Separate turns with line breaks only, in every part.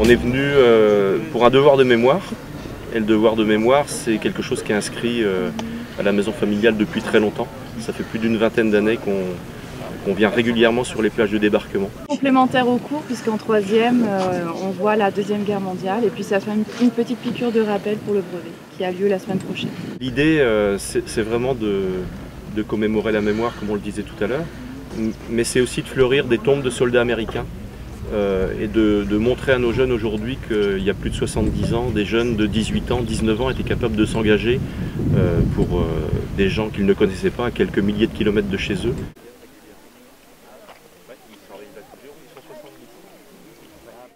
On est venu pour un devoir de mémoire, et le devoir de mémoire c'est quelque chose qui est inscrit à la maison familiale depuis très longtemps. Ça fait plus d'une vingtaine d'années qu'on vient régulièrement sur les plages de débarquement.
Complémentaire au cours, puisqu'en troisième on voit la Deuxième Guerre mondiale et puis ça fait une petite piqûre de rappel pour le brevet qui a lieu la semaine prochaine.
L'idée c'est vraiment de commémorer la mémoire comme on le disait tout à l'heure, mais c'est aussi de fleurir des tombes de soldats américains. Et de montrer à nos jeunes aujourd'hui qu'il y a plus de 70 ans, des jeunes de 18 ans, 19 ans étaient capables de s'engager pour des gens qu'ils ne connaissaient pas à quelques milliers de kilomètres de chez eux.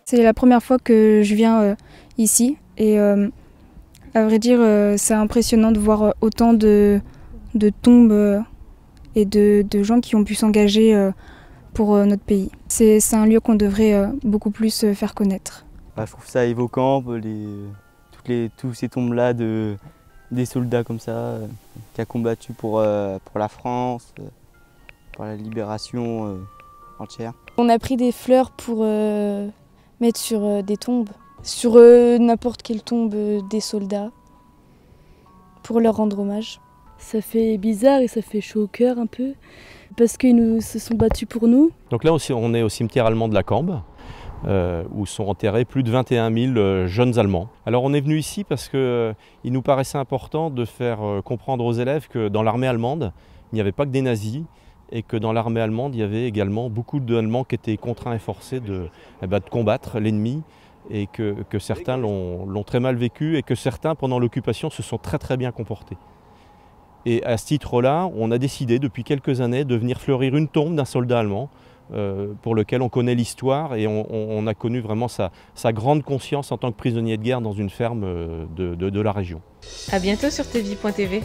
C'est la première fois que je viens ici et à vrai dire c'est impressionnant de voir autant de tombes et de gens qui ont pu s'engager pour notre pays. C'est un lieu qu'on devrait beaucoup plus faire connaître.
Je trouve ça évoquant, tous ces tombes-là des soldats comme ça, qui ont combattu pour la France, pour la libération entière.
On a pris des fleurs pour mettre sur des tombes, sur n'importe quelle tombe des soldats, pour leur rendre hommage.
Ça fait bizarre et ça fait chaud au cœur un peu, parce qu'ils se sont battus pour nous.
Donc là aussi, on est au cimetière allemand de la Cambe, où sont enterrés plus de 21 000 jeunes Allemands. Alors on est venu ici parce qu'il nous paraissait important de faire comprendre aux élèves que dans l'armée allemande, il n'y avait pas que des nazis, et que dans l'armée allemande, il y avait également beaucoup d'Allemands qui étaient contraints et forcés de combattre l'ennemi, et que certains l'ont très mal vécu, et que certains, pendant l'occupation, se sont très bien comportés. Et à ce titre-là, on a décidé depuis quelques années de venir fleurir une tombe d'un soldat allemand pour lequel on connaît l'histoire et on a connu vraiment sa grande conscience en tant que prisonnier de guerre dans une ferme de la région.
À bientôt sur tv.tv.